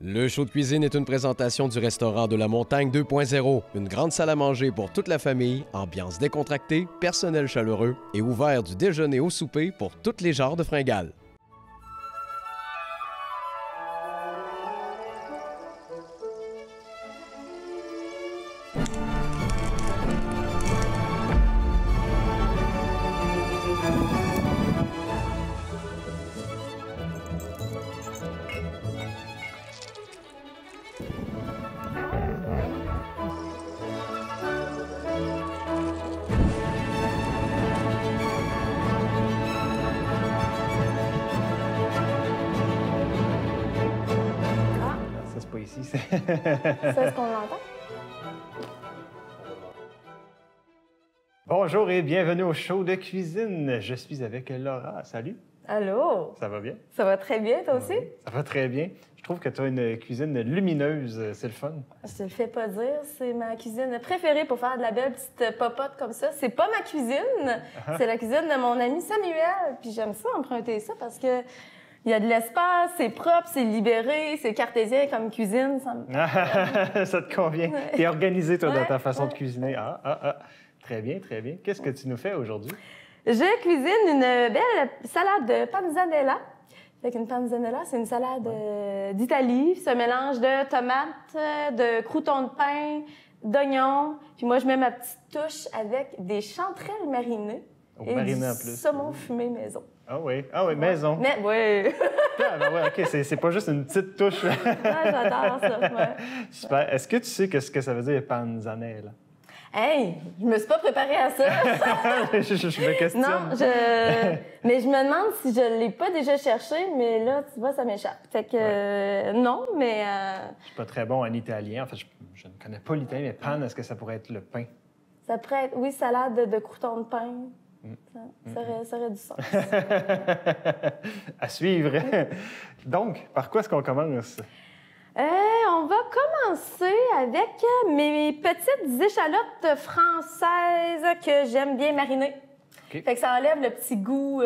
Le show de cuisine est une présentation du restaurant de la Montagne 2.0, une grande salle à manger pour toute la famille, ambiance décontractée, personnel chaleureux et ouvert du déjeuner au souper pour tous les genres de fringales. Ça, est-ce qu'on l'entend? Bonjour et bienvenue au show de cuisine. Je suis avec Laura. Salut. Allô? Ça va bien? Ça va très bien, toi aussi? Oui, ça va très bien. Je trouve que tu as une cuisine lumineuse. C'est le fun. Je te le fais pas dire. C'est ma cuisine préférée pour faire de la belle petite popote comme ça. C'est pas ma cuisine. C'est la cuisine de mon ami Samuel. Puis j'aime ça, emprunter ça parce que il y a de l'espace, c'est propre, c'est libéré, c'est cartésien comme cuisine. Ça te convient. Ouais. Tu es organisé, toi, dans ta façon ouais. de cuisiner. Très bien, très bien. Qu'est-ce que tu nous fais aujourd'hui? Je cuisine une belle salade de panzanella. Fait qu'une panzanella, c'est une salade d'Italie. C'est un mélange de tomates, de croûtons de pain, d'oignons. Puis moi, je mets ma petite touche avec des chanterelles marinées et marinées du en plus. saumon fumé maison. Ah oui, maison. Mais oui. OK, c'est pas juste une petite touche. J'adore ça. Ouais. Super. Est-ce que tu sais ce que ça veut dire panzanella? Hey, je me suis pas préparée à ça. je me questionne. Non, mais je me demande si je l'ai pas déjà cherché, mais là, tu vois, ça m'échappe. Fait que non, mais... Je suis pas très bon en italien. En fait, je ne connais pas l'italien, mais pan, est-ce que ça pourrait être le pain? Ça pourrait être, oui, salade de croûtons de pain. Ça aurait du sens. À suivre. Donc, par quoi est-ce qu'on commence? On va commencer avec mes petites échalotes françaises que j'aime bien mariner. Okay. Fait que ça enlève le petit goût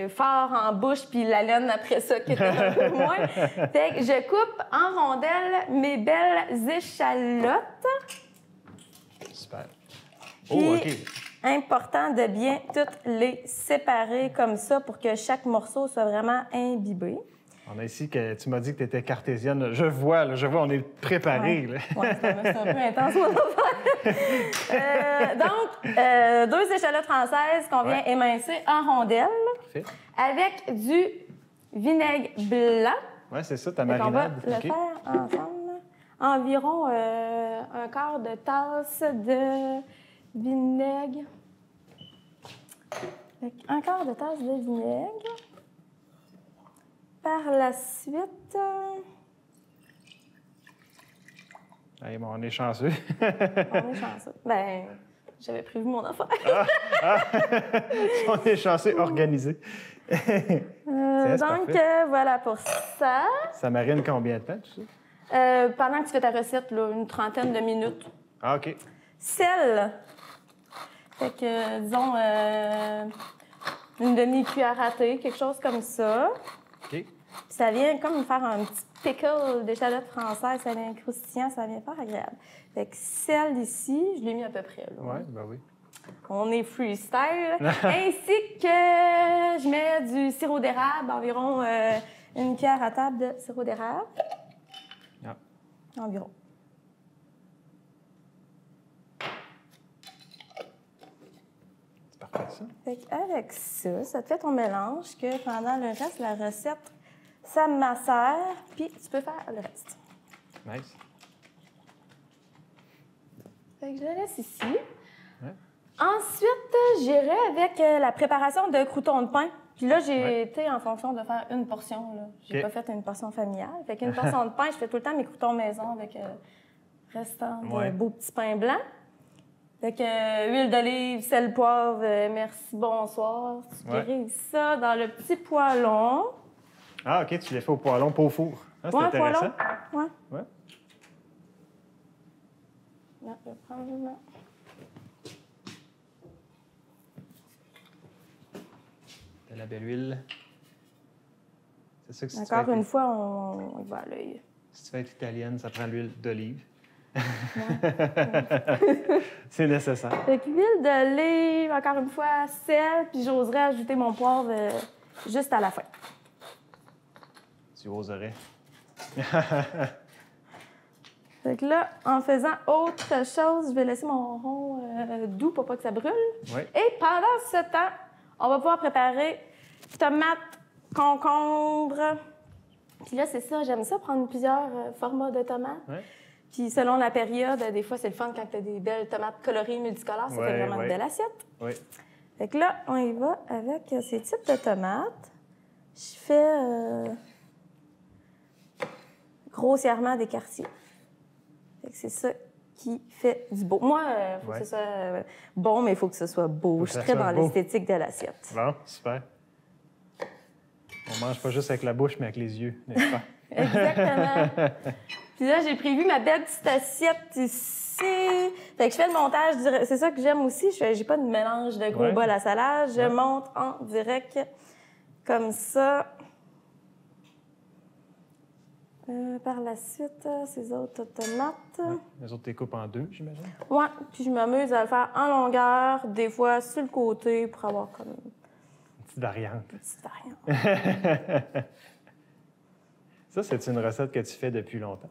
fort en bouche puis la laine après ça qui était un peu moins. Fait que je coupe en rondelles mes belles échalotes. Super. Puis, OK. important de bien toutes les séparer comme ça pour que chaque morceau soit vraiment imbibé. On a ici que tu m'as dit que tu étais cartésienne. Je vois, on est préparés. Ouais, c'est un peu intense, mon affaire. Donc, 2 échalotes françaises qu'on vient émincer en rondelles. Parfait. Avec du vinaigre blanc. Oui, c'est ça, ta On va marinade. le OK. faire ensemble. Environ un quart de tasse de vinaigre. Un quart de tasse de vinaigre. Par la suite... Hey, bon, on est chanceux. On est chanceux. Ben, j'avais prévu mon affaire. On est chanceux, organisé. Donc, voilà pour ça. Ça marine combien de temps, tout ça? Pendant que tu fais ta recette, là, une trentaine de minutes. Ah, OK. Sel. Fait que, disons, une demi-cuillère à thé, quelque chose comme ça. OK. Puis ça vient comme faire un petit pickle d'échalotes françaises. Ça vient croustillant, ça vient fort agréable. Fait que sel ici, je l'ai mis à peu près, là. Oui, ben oui. On est freestyle. Ainsi que je mets du sirop d'érable, environ une cuillère à table de sirop d'érable. Ah. Environ. C'est parfait, ça. Fait avec ça, ça te fait ton mélange que pendant le reste de la recette, ça macère, puis tu peux faire le reste. Nice. Fait que je le laisse ici. Ouais. Ensuite, j'irai avec la préparation de croûtons de pain. Puis là, j'ai été en fonction de faire une portion. Là. J'ai OK. pas fait une portion familiale. Fait qu'une portion de pain, je fais tout le temps mes croûtons maison avec restant de beaux petits pains blancs. Fait que huile d'olive, sel, poivre, merci, bonsoir. Tu grises ça dans le petit poêlon. Ah, OK, tu les fais au poêlon, pas au four. Ah, c'est intéressant. Poêlon. Ouais. Là, je vais prendre là. De la belle huile. C'est ça que c'est. Encore une fois, on y va à l'œil. Si tu veux être italienne, ça prend l'huile d'olive. Ouais. C'est nécessaire. Fait que l'huile d'olive, encore une fois, sel, puis j'oserais ajouter mon poivre juste à la fin. Tu oserais. Fait que là, en faisant autre chose, je vais laisser mon rond doux pour pas que ça brûle. Oui. Et pendant ce temps, on va pouvoir préparer tomates, concombres. Puis là, c'est ça, j'aime ça, prendre plusieurs formats de tomates. Oui. Puis selon la période, des fois, c'est le fun quand tu as des belles tomates colorées, multicolores. Ça fait vraiment une belle assiette. Oui. Fait que là, on y va avec ces types de tomates. Je fais grossièrement des quartiers. Fait que c'est ça qui fait du beau. Moi, il faut que ce soit bon, mais il faut que ce soit beau. Je suis très dans l'esthétique de l'assiette. Bon, super. On mange pas juste avec la bouche, mais avec les yeux, n'est-ce pas? Exactement. Puis là, j'ai prévu ma belle petite assiette ici. Fait que je fais le montage direct. C'est ça que j'aime aussi. J'ai pas de mélange de gros bol à salade. Je monte en direct comme ça. Par la suite, ces autres tomates. Ouais. Les autres, tu les coupes en deux, j'imagine? Ouais, puis je m'amuse à le faire en longueur, des fois sur le côté pour avoir comme Une petite variante. une petite variante. Ça, c'est une recette que tu fais depuis longtemps?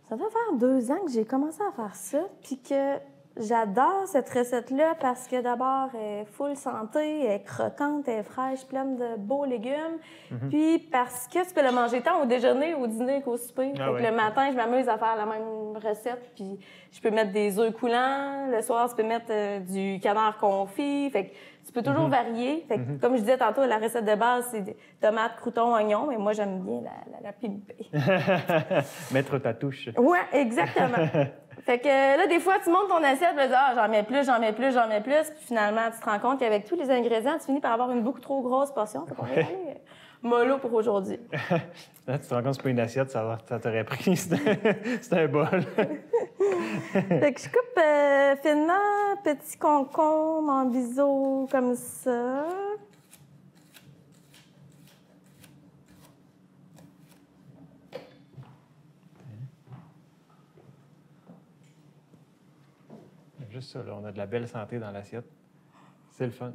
Ça va faire 2 ans que j'ai commencé à faire ça, puis que j'adore cette recette-là parce que d'abord, elle est full santé, elle est croquante, elle est fraîche, pleine de beaux légumes. Puis parce que tu peux la manger tant au déjeuner, au dîner qu'au souper. Fait que le matin, je m'amuse à faire la même recette, puis je peux mettre des œufs coulants. Le soir, tu peux mettre du canard confit. Fait que tu peux toujours varier. Fait que, comme je disais tantôt, la recette de base, c'est des tomates, croutons, oignons, mais moi, j'aime bien la pimper. Mettre ta touche. Ouais, exactement. Fait que là, des fois, tu montes ton assiette, tu dis, ah, j'en mets plus, j'en mets plus, j'en mets plus. Puis finalement, tu te rends compte qu'avec tous les ingrédients, tu finis par avoir une beaucoup trop grosse portion. Fait qu'on va y aller mollo pour aujourd'hui. Là, tu te rends compte que c'est pas une assiette, ça t'aurait pris. C'est un bol. Fait que je coupe finement, petit concombre en biseau comme ça. Juste ça, là, on a de la belle santé dans l'assiette. C'est le fun.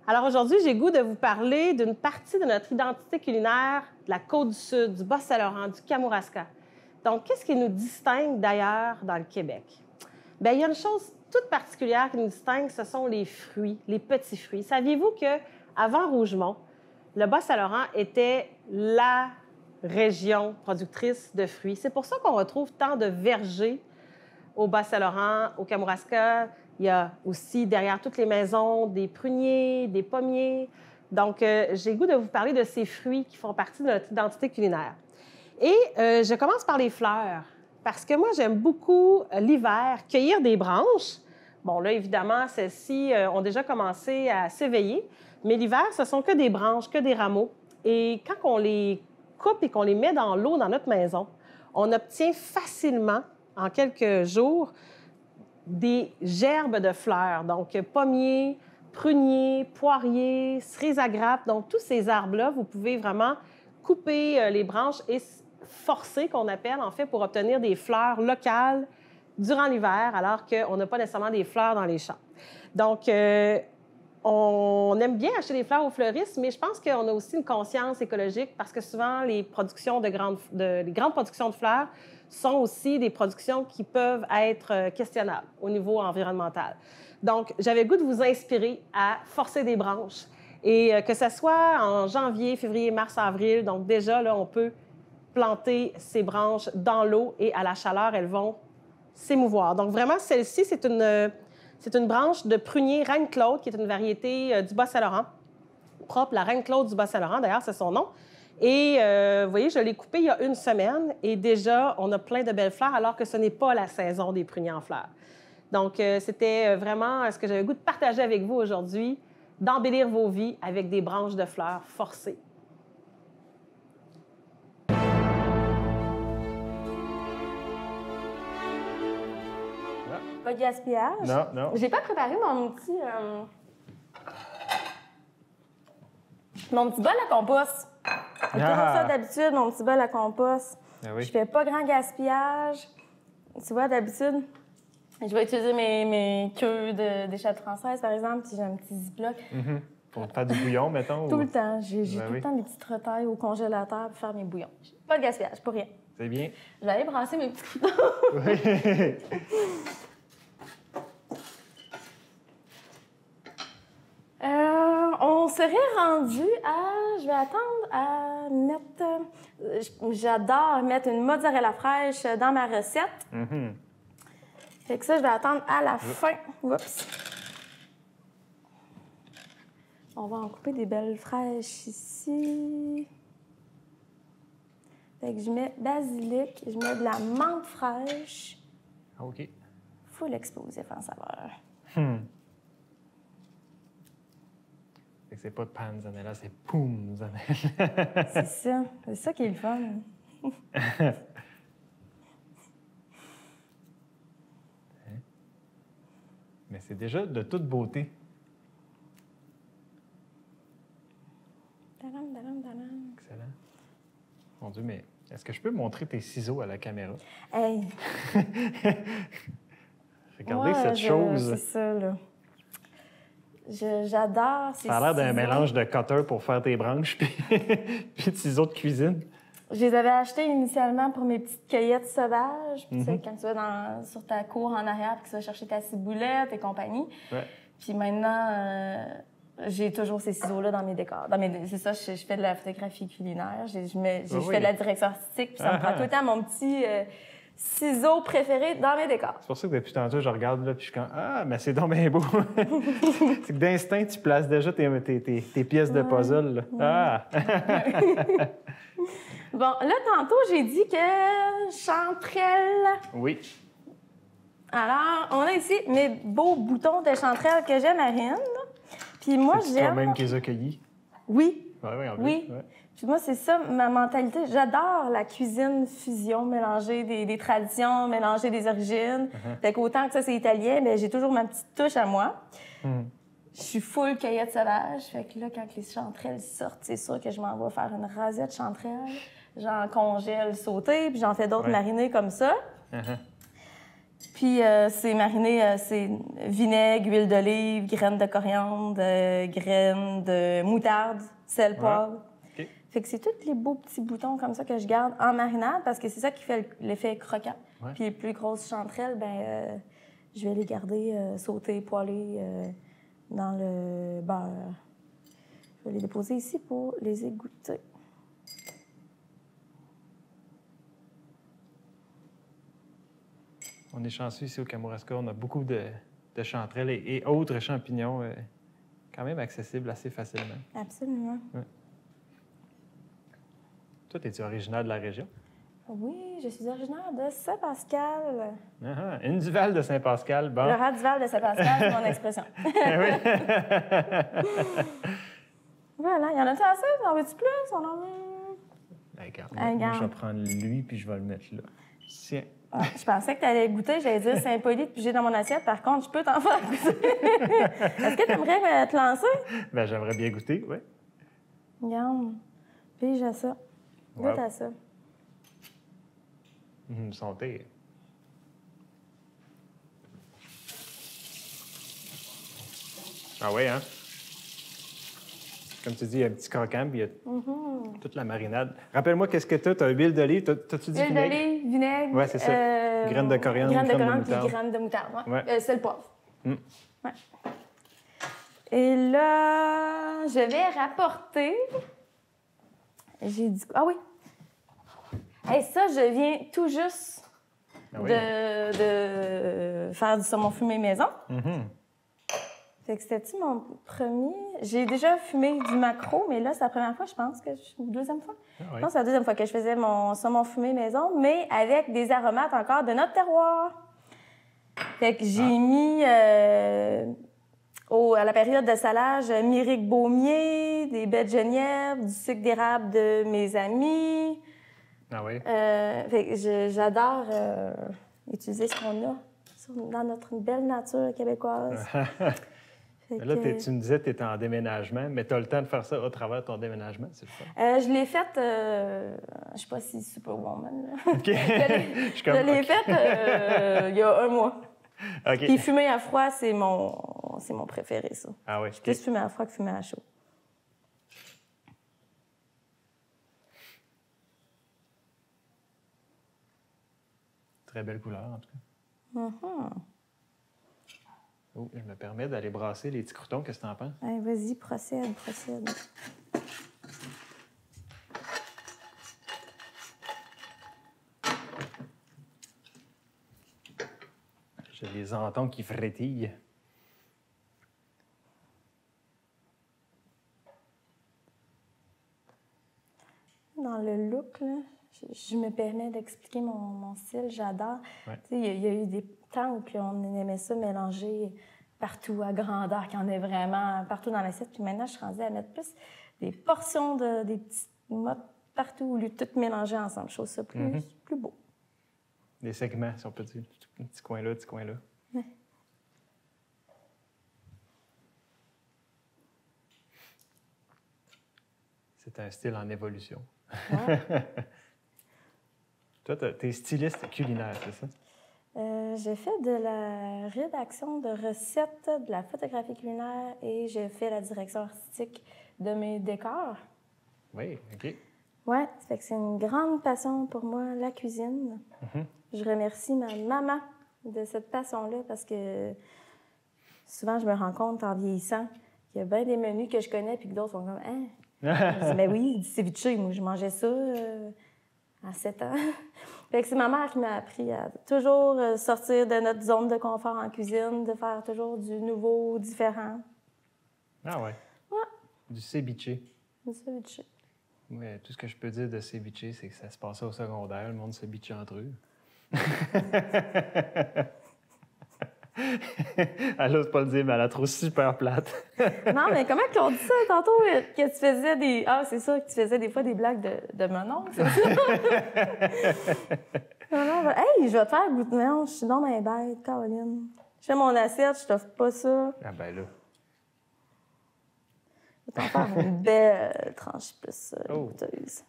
Alors aujourd'hui, j'ai le goût de vous parler d'une partie de notre identité culinaire de la Côte-du-Sud, du Bas-Saint-Laurent, du Kamouraska. Donc, qu'est-ce qui nous distingue d'ailleurs dans le Québec? Bien, il y a une chose toute particulière qui nous distingue, ce sont les fruits, les petits fruits. Saviez-vous qu'avant Rougemont, le Bas-Saint-Laurent était la région productrice de fruits? C'est pour ça qu'on retrouve tant de vergers au Bas-Saint-Laurent, au Kamouraska. Il y a aussi, derrière toutes les maisons, des pruniers, des pommiers. Donc, j'ai le goût de vous parler de ces fruits qui font partie de notre identité culinaire. Et je commence par les fleurs, parce que moi, j'aime beaucoup l'hiver, cueillir des branches. Bon, là, évidemment, celles-ci ont déjà commencé à s'éveiller, mais l'hiver, ce sont que des branches, que des rameaux. Et quand on les coupe et qu'on les met dans l'eau dans notre maison, on obtient facilement, en quelques jours, des gerbes de fleurs. Donc, pommiers, pruniers, poiriers, cerises à grappes. Donc, tous ces arbres-là, vous pouvez vraiment couper les branches et forcer, qu'on appelle, en fait, pour obtenir des fleurs locales durant l'hiver, alors qu'on n'a pas nécessairement des fleurs dans les champs. Donc, on aime bien acheter des fleurs aux fleuristes, mais je pense qu'on a aussi une conscience écologique parce que souvent, les grandes productions de fleurs sont aussi des productions qui peuvent être questionnables au niveau environnemental. Donc, j'avais le goût de vous inspirer à forcer des branches et que ce soit en janvier, février, mars, avril. Donc, déjà, là, on peut planter ces branches dans l'eau et à la chaleur, elles vont s'émouvoir. Donc, vraiment, celle-ci, c'est une branche de prunier Reine-Claude, qui est une variété du Bas-Saint-Laurent, propre, la Reine-Claude du Bas-Saint-Laurent, d'ailleurs, c'est son nom. Et vous voyez, je l'ai coupée il y a 1 semaine et déjà, on a plein de belles fleurs alors que ce n'est pas la saison des pruniers en fleurs. Donc, c'était vraiment ce que j'avais le goût de partager avec vous aujourd'hui, d'embellir vos vies avec des branches de fleurs forcées. pas de gaspillage. Non, non. J'ai pas préparé mon petit bol à compost. J'ai toujours ça d'habitude, mon petit bol à compost. Ah oui. Je fais pas grand gaspillage. Tu vois, d'habitude, je vais utiliser mes queues d'échalotes françaises, par exemple, puis j'ai un petit ziploc. Pour faire du bouillon, mettons? Tout ou... le temps. J'ai Ben tout oui. le temps des petites retailles au congélateur pour faire mes bouillons. Pas de gaspillage, pas rien. C'est bien. Je vais aller brasser mes petits croutons. Oui. On serait rendu à... Je vais attendre à mettre... J'adore mettre une mozzarella fraîche dans ma recette. Fait que ça, je vais attendre à la fin. Oups. On va en couper des belles fraîches ici. Fait que je mets basilic, je mets de la menthe fraîche. OK. Full explosif en saveur. Fait que c'est pas panzanella, c'est poumzanella. C'est ça. C'est ça qui est le fun. Mais c'est déjà de toute beauté. Tadam, tadam, tadam. Excellent. Mon Dieu, mais est-ce que je peux montrer tes ciseaux à la caméra? Hey! Regardez Ouais, cette chose. C'est ça, là. J'adore ces Ça a l'air d'un ciseaux. mélange de cutter pour faire tes branches puis de ciseaux de cuisine. Je les avais achetés initialement pour mes petites cueillettes sauvages. Puis, tu sais, quand tu vas sur ta cour en arrière, puis que tu vas chercher ta ciboulette et compagnie. Ouais. Puis maintenant, j'ai toujours ces ciseaux-là dans mes décors. C'est ça, je fais de la photographie culinaire. Je fais de la direction artistique, puis ça me prend tout le temps mon petit ciseau préféré dans mes décors. C'est pour ça que depuis tantôt, je regarde là, puis je suis comme ah, mais c'est donc bien beau. C'est que d'instinct, tu places déjà tes pièces de puzzle. Là. Ah! Bon, là, tantôt, j'ai dit que chanterelle. Oui. Alors, on a ici mes beaux boutons de chanterelle que j'aime, Marine. Puis moi, C'est j'aime... toi-même qui les a cueillis. Oui, Oui, en plus. oui. Ouais. Puis moi, c'est ça, ma mentalité. J'adore la cuisine fusion, mélanger des traditions, mélanger des origines. Fait qu'autant que ça, c'est italien, mais j'ai toujours ma petite touche à moi. Je suis full cueillette sauvage. Fait que là, quand les chanterelles sortent, c'est sûr que je m'en vais faire une rasette chanterelle. J'en congèle sautée, puis j'en fais d'autres marinées comme ça. Puis c'est mariné, c'est vinaigre, huile d'olive, graines de coriandre, graines de moutarde, sel, poivre. OK. Fait que c'est tous les beaux petits boutons comme ça que je garde en marinade parce que c'est ça qui fait l'effet croquant. Ouais. Puis les plus grosses chanterelles, ben je vais les garder sautées, poêlées dans le beurre. Je vais les déposer ici pour les égoutter. On est chanceux ici au Kamouraska. On a beaucoup de chanterelles et autres champignons quand même accessibles assez facilement. Absolument. Toi, es-tu originaire de la région? Oui, je suis originaire de Saint-Pascal. Une Duval de Saint-Pascal. Bon. Le rat Duval de Saint-Pascal, c'est mon expression. Voilà, il y en a-tu assez? En veux-tu plus? On en a... Regarde, Regarde. moi, je vais prendre lui puis je vais le mettre là. Tiens. Ah, je pensais que tu allais goûter, j'allais dire c'est impoli de piger dans mon assiette. Par contre, je peux t'en faire goûter. Est-ce que tu aimerais te lancer? Ben, j'aimerais bien goûter, oui. Regarde, pige à ça. Wow. Goûte à ça. Santé. Ah oui, hein? Comme tu dis, il y a un petit croquant, puis il y a toute la marinade. Rappelle-moi, qu'est-ce que tu as? Tu as huile d'olive, t'as-tu dit Huile vinaigre? d'olive, vinaigre. Ouais, c'est ça. Graines de coriandre, graines de graines de coriandre, puis moutarde. graines de moutarde. Ouais. Ouais. Sel, poivre. Mm. Ouais. Et là, je vais rapporter. J'ai dit. Ah oui! Hey, ça, je viens tout juste Ah oui? de faire du saumon fumé maison. Mhm. Fait que c'était-tu mon premier? J'ai déjà fumé du maquereau, mais là, c'est la première fois, je pense, ou deuxième fois. Ah oui. Je pense que c'est la deuxième fois que je faisais mon saumon fumé maison, mais avec des aromates encore de notre terroir. Fait que j'ai mis, à la période de salage, myrique baumier, des baies de genièvre, du sucre d'érable de mes amis. Ah oui? Fait que j'adore utiliser ce dans notre belle nature québécoise. Mais là, tu me disais que tu étais en déménagement, mais tu as le temps de faire ça au travers de ton déménagement, c'est le fun. Je l'ai faite, je ne sais pas si Superwoman. Là. OK. Je l'ai faite il y a 1 mois. OK. Puis fumer à froid, c'est mon préféré, ça. Ah oui, Je plus fumer à froid que fumer à chaud. Très belle couleur, en tout cas. Oh, je me permets d'aller brasser les petits croutons. Qu'est-ce que tu en penses? Allez, vas-y, procède. Je les entends qui frétillent. Dans le look, là, je me permets d'expliquer mon style. J'adore. Ouais. Tu sais, il y a eu des temps où on aimait ça mélanger partout à grandeur, qu'il y en ait vraiment partout dans l'assiette. Puis maintenant, je suis rendue à mettre plus des portions des petites mottes partout au lieu de tout mélanger ensemble. Je trouve ça plus beau. Des segments, si on peut dire. Un petit coin là, petit coin là. Ouais. C'est un style en évolution. Ouais. Toi, t'es styliste culinaire, c'est ça? J'ai fait de la rédaction de recettes, de la photographie culinaire et j'ai fait la direction artistique de mes décors. Oui, OK. Ouais, ça fait que c'est une grande passion pour moi, la cuisine. Je remercie ma maman de cette passion-là parce que souvent, je me rends compte en vieillissant qu'il y a bien des menus que je connais puis que d'autres sont comme « Hein? » Je dis « Mais oui, du ceviche, moi, je mangeais ça à 7 ans. » Fait que c'est ma mère qui m'a appris à toujours sortir de notre zone de confort en cuisine, de faire toujours du nouveau, différent. Ah ouais? Ouais. Du ceviche. Du ceviche. Oui, tout ce que je peux dire de ceviche, c'est que ça se passait au secondaire, le monde se bitchait entre eux. Elle n'ose pas le dire, mais elle la trouve super plate. Non, mais comment qu'on dit ça tantôt? Que tu faisais des... Ah, c'est ça, que tu faisais des fois des blagues de mon c'est ça? Hey, je vais te faire goûter. Non, je suis dans ma bête, Caroline. Je fais mon assiette, je t'offre pas ça. Ah ben là. Je vais t'en faire une belle tranche plus goûteuse.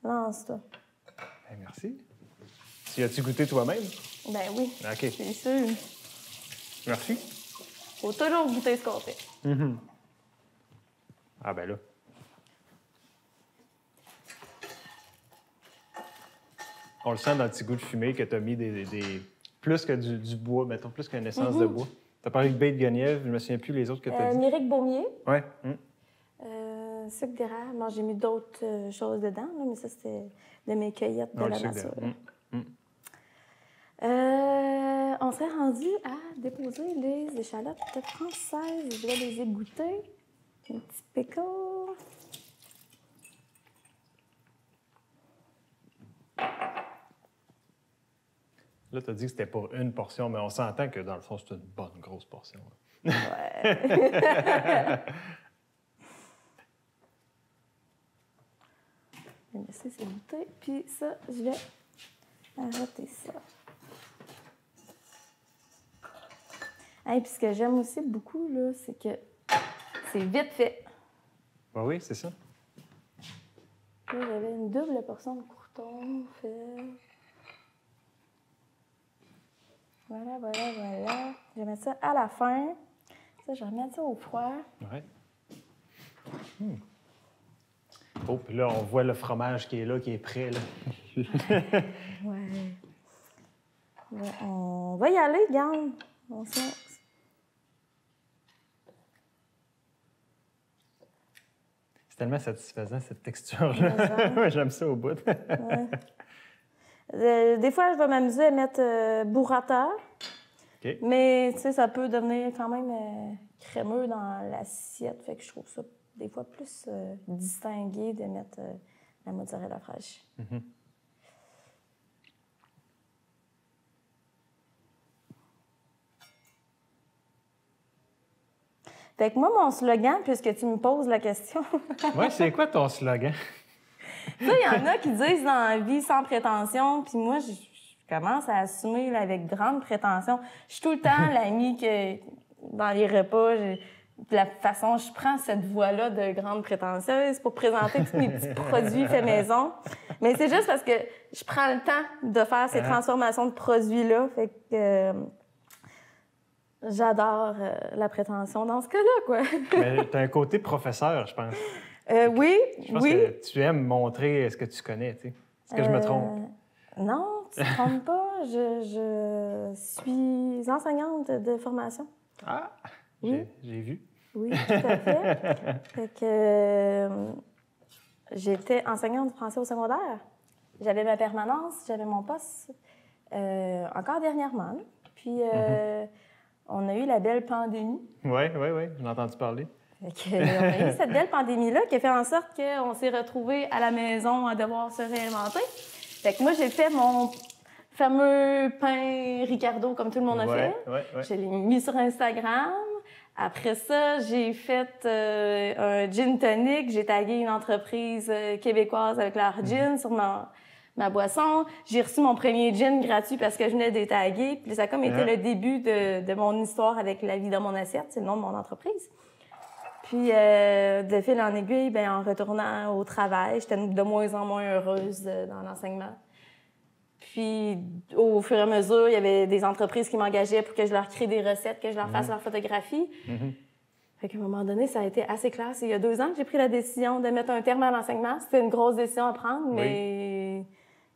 Lance-toi. Ben, merci. Tu as-tu goûté toi-même? Ben oui, OK. c'est sûr. Merci. Faut toujours goûter ce qu'on fait. Ah ben là. On le sent dans le petit goût de fumée que tu as mis plus que du bois, mettons, plus qu'une essence de bois. Tu as parlé de baie de guenièvre, je ne me souviens plus les autres que tu as dit. Myrique Baumier. Oui. Sucre d'érable. Bon, j'ai mis d'autres choses dedans, là, mais ça, c'était de mes cueillettes de la nature. On serait rendu à déposer les échalotes françaises. Je vais les égoutter. Un petit pickle. Là, tu as dit que c'était pour une portion, mais on s'entend que dans le fond, c'est une bonne grosse portion. Ouais. Je vais laisser s'égoutter. Puis ça, je vais arrêter ça. Et puis ce que j'aime aussi beaucoup, là, c'est que c'est vite fait. Ben oui, c'est ça. Là, j'avais une double portion de croûtons fait. Voilà. Je vais mettre ça à la fin. Ça, je vais remettre ça au froid. Oui. Oh, puis là, on voit le fromage qui est là, qui est prêt, là. Ouais. On va y aller, regarde. C'est tellement satisfaisant, cette texture-là. J'aime ça au bout. Ouais. Des fois, je vais m'amuser à mettre burrata. OK. Mais, tu sais, ça peut devenir quand même crémeux dans l'assiette. Fait que je trouve ça, des fois, plus distingué de mettre la mozzarella fraîche. Fait que moi, mon slogan, puisque tu me poses la question... Oui, c'est quoi ton slogan? Ça, il y en a qui disent dans la vie sans prétention, puis moi, je suis commence à assumer là, avec grande prétention. Je suis tout le temps l'amie que, dans les repas, de la façon, je prends cette voix-là de grande prétentieuse pour présenter tous mes petits produits faits maison. Mais c'est juste parce que je prends le temps de faire ces transformations de produits-là. Fait que j'adore la prétention dans ce cas-là, quoi. Mais tu as un côté professeur, je pense. Oui, Je pense que tu aimes montrer ce que tu connais, tu sais. Est-ce que je me trompe? Non, tu ne te trompes pas. Je suis enseignante de formation. Ah! Oui. J'ai vu. Oui, tout à fait. Fait que j'étais enseignante de français au secondaire. J'avais ma permanence, j'avais mon poste encore dernièrement. Là. Puis on a eu la belle pandémie. Oui, j'en ai entendu parler. Fait que, on a eu cette belle pandémie-là qui a fait en sorte qu'on s'est retrouvés à la maison à devoir se réinventer. Fait que moi, j'ai fait mon fameux pain Ricardo comme tout le monde a fait. Je l'ai mis sur Instagram. Après ça, j'ai fait un gin tonic. J'ai tagué une entreprise québécoise avec leur gin sur ma boisson. J'ai reçu mon premier gin gratuit parce que je venais de taguer. Puis ça a comme été le début de mon histoire avec La vie dans mon assiette. C'est le nom de mon entreprise. Puis, de fil en aiguille, bien, en retournant au travail, j'étais de moins en moins heureuse dans l'enseignement. Puis, au fur et à mesure, il y avait des entreprises qui m'engageaient pour que je leur crée des recettes, que je leur fasse leur photographie. Fait qu'à un moment donné, ça a été assez clair. C'est il y a 2 ans que j'ai pris la décision de mettre un terme à l'enseignement. C'était une grosse décision à prendre, mais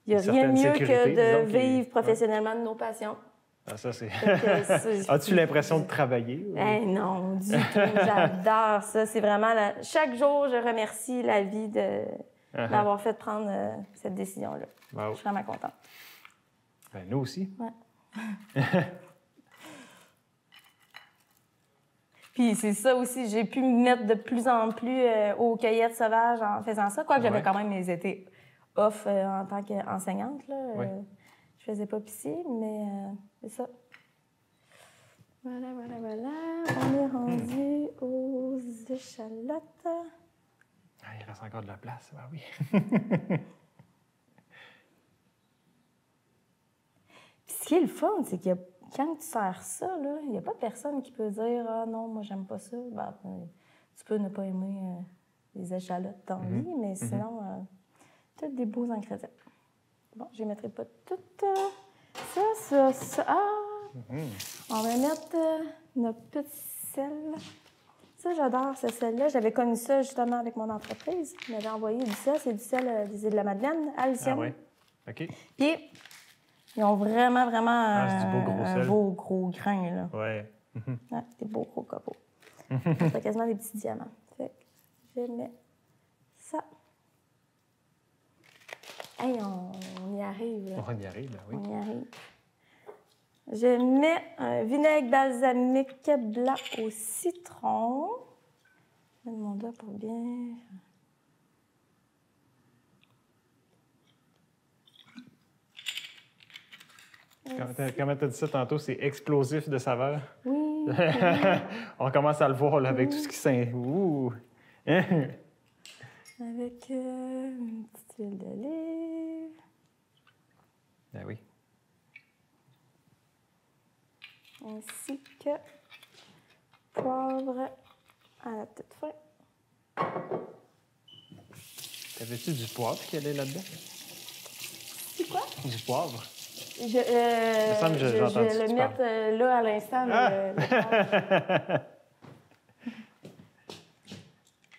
il n'y a rien de mieux que de vivre professionnellement de nos passions. Ah, ça, c'est... As-tu l'impression de travailler? Ou... non, du tout. J'adore ça. C'est vraiment... Chaque jour, je remercie la vie d'avoir fait prendre cette décision-là. Wow. Je suis vraiment contente. Ben, nous aussi. Ouais. Puis c'est ça aussi, j'ai pu me mettre de plus en plus aux cueillettes sauvages en faisant ça. Quoique j'avais quand même mes étés off en tant qu'enseignante. Je faisais pas piscine, mais c'est ça. Voilà. On est rendu aux échalotes. Ah, il reste encore de la place, ben oui. Puis ce qui est le fun, c'est que quand tu sers ça, il n'y a pas personne qui peut dire « Ah non, moi, j'aime pas ça. » Ben, tu peux ne pas aimer les échalotes dans la vie, mais sinon, tous des beaux ingrédients. Bon, je ne mettrai pas tout ça. Ah! On va mettre notre petit sel. Ça, j'adore ce sel-là. J'avais connu ça justement avec mon entreprise. Ils m'avaient envoyé du sel. C'est du sel des Îles-de-la-Madeleine, à Alcione. Ah oui? OK. Puis, ils ont vraiment c'est du beau gros un sel. beau gros grain, là. Oui. Ouais, des beaux gros copeaux. C'est quasiment des petits diamants. Fait que je mets ça. Hey, on y arrive, là. On y arrive, ben oui. On y arrive. Je mets un vinaigre balsamique blanc au citron. Je mets mon doigt pour bien... Comment tu as dit ça tantôt, c'est explosif de saveur. Oui. On commence à le voir là, avec tout ce qui s'est... Ouh! Avec une petite huile d'olive. Ben oui. Ainsi que poivre à la toute fin. T'avais-tu du poivre qui allait là-dedans? C'est quoi? Du poivre? Je vais le mettre là à l'instant. Ah!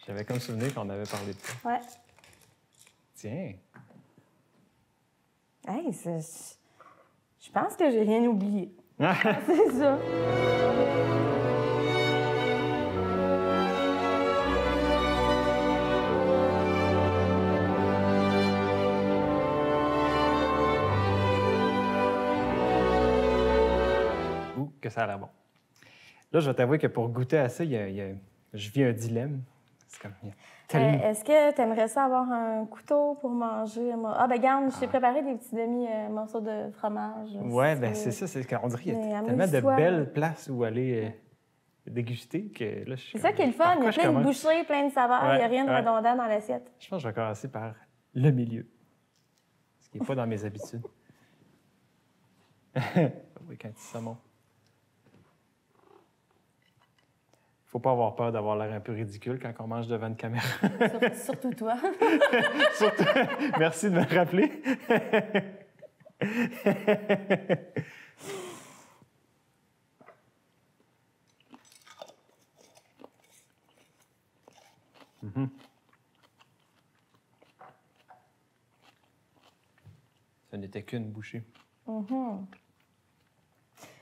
J'avais comme souvenir qu'on avait parlé de ça. Ouais. Tiens. Hey, je pense que j'ai rien oublié. C'est ça. Ouh, que ça a l'air bon. Là, je vais t'avouer que pour goûter à ça, je vis un dilemme. C'est comme... Est-ce que tu aimerais ça avoir un couteau pour manger? Ah, ben garde, je t'ai préparé des petits demi-morceaux de fromage. Ouais, ben c'est ça. C'est qu'on dirait qu'il y a tellement de belles places où aller déguster que là, je suis... C'est ça qui est le fun. Il y a plein de bouchées, plein de saveurs. Il n'y a rien de redondant dans l'assiette. Je pense que je vais commencer par le milieu, ce qui n'est pas dans mes habitudes. Fabrique un petit saumon. Faut pas avoir peur d'avoir l'air un peu ridicule quand on mange devant une caméra. Surtout toi. Surtout, merci de me rappeler. Ça n'était qu'une bouchée.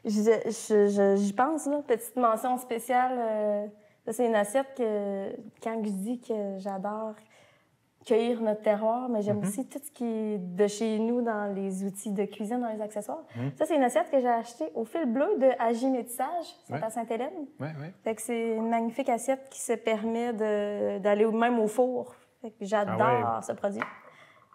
J'y pense, là. Petite mention spéciale. Ça, c'est une assiette que, quand je dis que j'adore cueillir notre terroir, mais j'aime aussi tout ce qui est de chez nous dans les outils de cuisine, dans les accessoires. Ça, c'est une assiette que j'ai achetée au Fil Bleu de Agi Métissage, c'est à Sainte-Hélène. Oui. Fait que c'est une magnifique assiette qui se permet d'aller même au four. Fait que j'adore ce produit.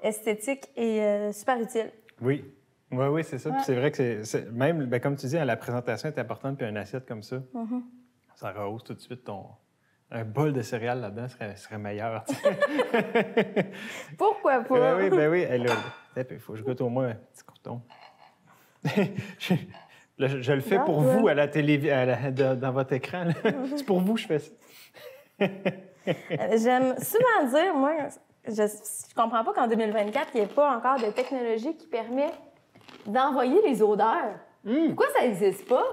Esthétique et super utile. Oui. Oui, c'est ça. Puis c'est vrai que c'est même, bien, comme tu dis, la présentation est importante, puis une assiette comme ça, ça rehausse tout de suite ton... Un bol de céréales là-dedans serait meilleur. Pourquoi pas? Ben oui. Hey, là, il faut que je goûte au moins un petit coton. je le fais pour vous à la télé, dans votre écran. C'est pour vous que je fais ça. J'aime souvent dire, moi, je comprends pas qu'en 2024, il n'y ait pas encore de technologie qui permet d'envoyer les odeurs. Pourquoi ça n'existe pas?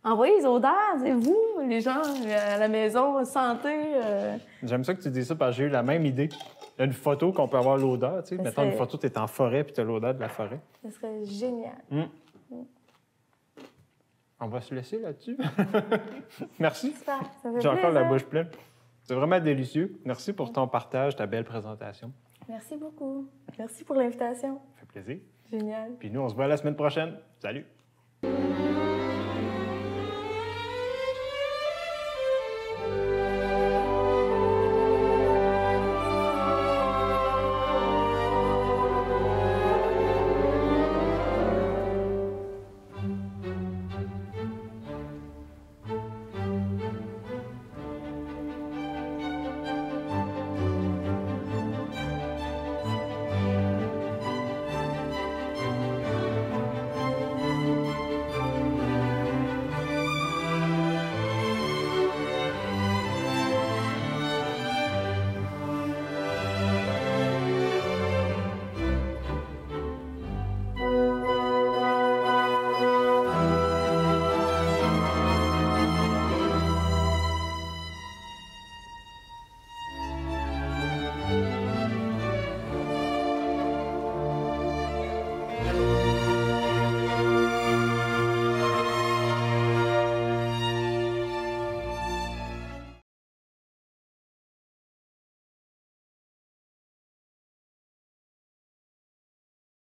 Envoyer les odeurs, c'est vous, les gens à la maison, santé. J'aime ça que tu dis ça parce que j'ai eu la même idée. Il y a une photo qu'on peut avoir l'odeur, tu sais. Mettons une photo, tu es en forêt puis tu as l'odeur de la forêt. Ce serait génial. On va se laisser là-dessus. Merci. Super, ça fait J'ai encore la plaisir. bouche pleine. C'est vraiment délicieux. Merci pour ton partage, ta belle présentation. Merci beaucoup. Merci pour l'invitation. Ça fait plaisir. Génial. Puis nous, on se voit la semaine prochaine. Salut!